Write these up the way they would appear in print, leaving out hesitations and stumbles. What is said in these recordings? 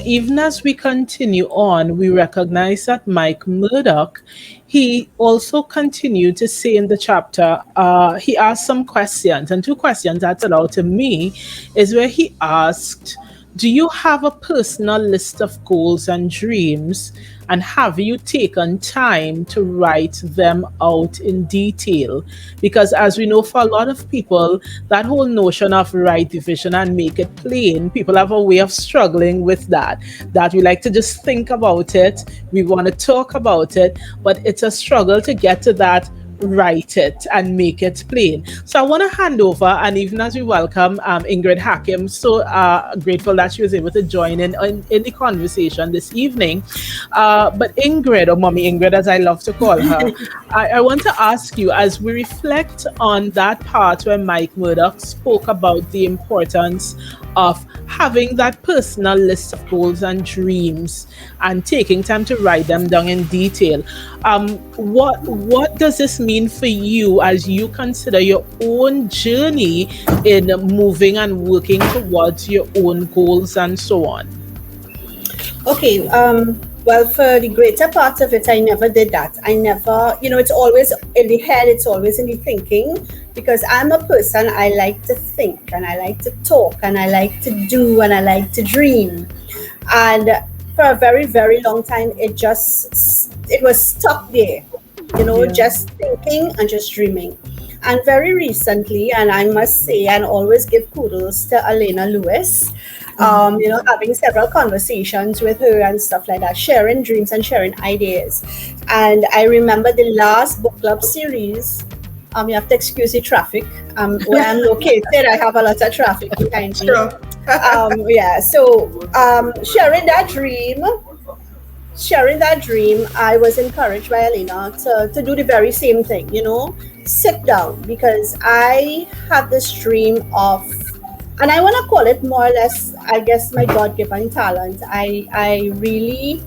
even as we continue on, we recognize that Mike Murdoch, he also continued to say in the chapter, he asked some questions, and two questions that stood out to me is where he asked, do you have a personal list of goals and dreams? And have you taken time to write them out in detail? Because as we know, for a lot of people, that whole notion of write the vision and make it plain, people have a way of struggling with that. That we like to just think about it, we want to talk about it, but it's a struggle to get to that write it and make it plain. So I want to hand over, and even as we welcome Ingrid Hakim, so grateful that she was able to join in the conversation this evening. But Ingrid, or Mommy Ingrid as I love to call her, I want to ask you, as we reflect on that part where Mike Murdoch spoke about the importance of having that personal list of goals and dreams and taking time to write them down in detail. What does this mean for you as you consider your own journey in moving and working towards your own goals and so on? Okay, well, for the greater part of it, I never did that. I never, it's always in the head, it's always in the thinking, because I'm a person, I like to think, and I like to talk, and I like to do, and I like to dream. And for a very, very long time, it was stuck there, just thinking and just dreaming. And very recently, and I must say, and always give kudos to Alina Lewis, having several conversations with her and stuff like that, sharing dreams and sharing ideas. And I remember the last book club series, you have to excuse the traffic. Where I'm located, I have a lot of traffic behind me. Sure. So sharing that dream, I was encouraged by Alina to do the very same thing, sit down, because I have this dream of, and I want to call it more or less, I guess, my God-given talent. I really,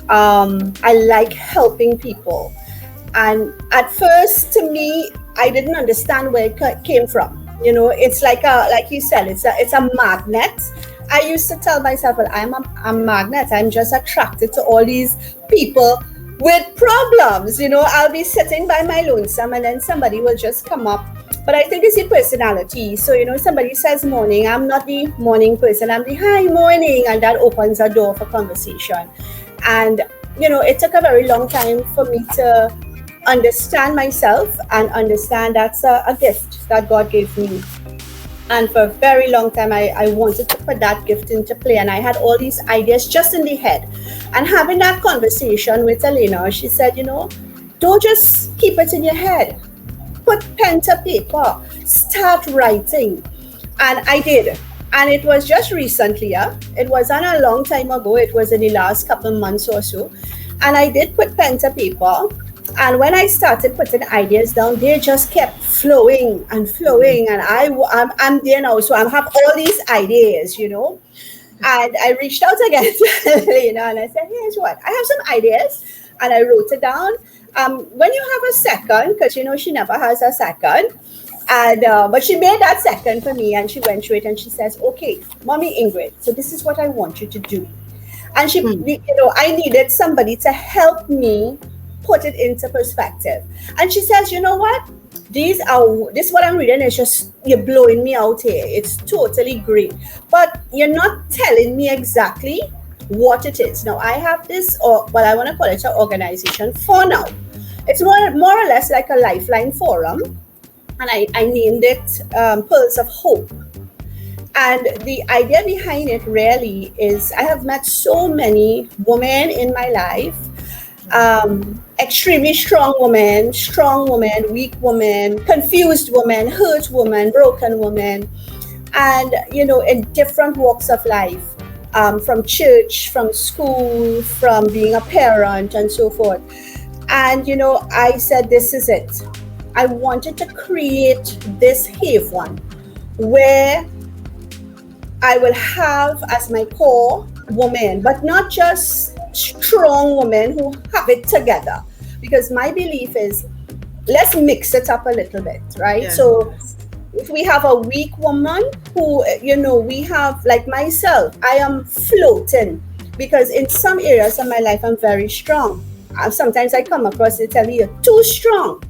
I like helping people. And at first, to me, I didn't understand where it came from. It's like you said, it's a magnet. I used to tell myself, well, I'm a magnet. I'm just attracted to all these people with problems. I'll be sitting by my lonesome, and then somebody will just come up. But I think it's the personality. So, somebody says morning, I'm not the morning person, I'm the hi morning, and that opens a door for conversation. And, it took a very long time for me to understand myself and understand that's a gift that God gave me. And for a very long time, I wanted to put that gift into play. And I had all these ideas just in the head. And having that conversation with Alina, she said, don't just keep it in your head. Put pen to paper, start writing. And I did. And it was just recently, it wasn't a long time ago, it was in the last couple of months or so. And I did put pen to paper. And when I started putting ideas down, they just kept flowing and flowing. And I'm there now, so I have all these ideas, And I reached out again to Alina and I said, here's what, I have some ideas. And I wrote it down. When you have a second, because she never has a second, and but she made that second for me, and she went through it, and she says, okay, Mommy Ingrid, so this is what I want you to do. And she, I needed somebody to help me put it into perspective. And she says, you know what? This is what I'm reading is just, you're blowing me out here. It's totally great. But you're not telling me exactly what it is. Now, I have this, but I want to call it an organization for now. It's more or less like a lifeline forum. And I named it Pearls of Hope. And the idea behind it really is I have met so many women in my life, extremely strong women, weak women, confused women, hurt women, broken women, and, in different walks of life, from church, from school, from being a parent, and so forth. And, I said, this is it. I wanted to create this haven where I will have as my core women, but not just strong women who have it together. Because my belief is, let's mix it up a little bit, right? Yeah. So If we have a weak woman who, we have, like myself, I am floating because in some areas of my life I'm very strong. Sometimes I come across it, tell me you're too strong.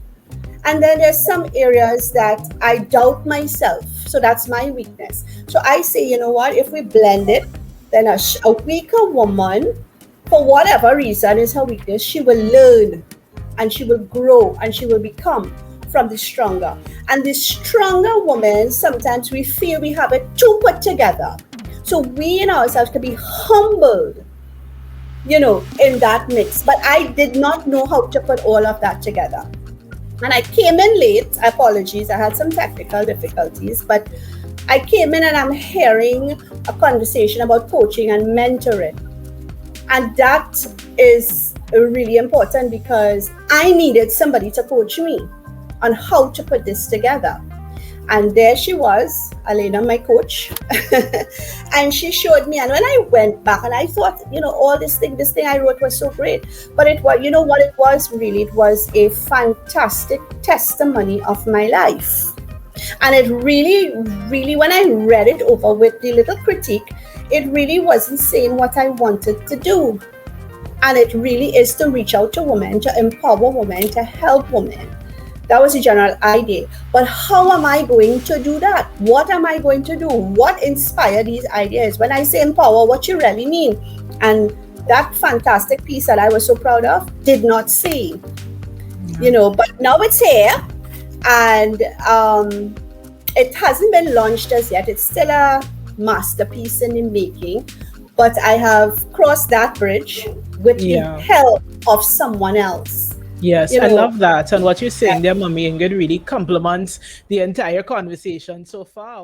And then there's some areas that I doubt myself. So that's my weakness. So I say, you know what, if we blend it, then a weaker woman, for whatever reason is her weakness, she will learn and she will grow and she will become from the stronger. And the stronger woman, sometimes we feel we have it too put together. So we in ourselves can be humbled, in that mix. But I did not know how to put all of that together. And I came in late. Apologies, I had some technical difficulties, but I came in and I'm hearing a conversation about coaching and mentoring. And that is really important because I needed somebody to coach me on how to put this together. And there she was, Alina, my coach, and she showed me. And when I went back and I thought, all this thing I wrote was so great. But it was, what it was really, it was a fantastic testimony of my life. And it really, really, when I read it over with the little critique, it really wasn't saying what I wanted to do. And it really is to reach out to women, to empower women, to help women. That was the general idea. But how am I going to do that? What am I going to do? What inspired these ideas? When I say empower, what you really mean? And that fantastic piece that I was so proud of did not say, but now it's here. And it hasn't been launched as yet. It's still a masterpiece in the making. But I have crossed that bridge with the help of someone else. Yes, I love that. And what you're saying there, Mommy Ingrid, really complements the entire conversation so far.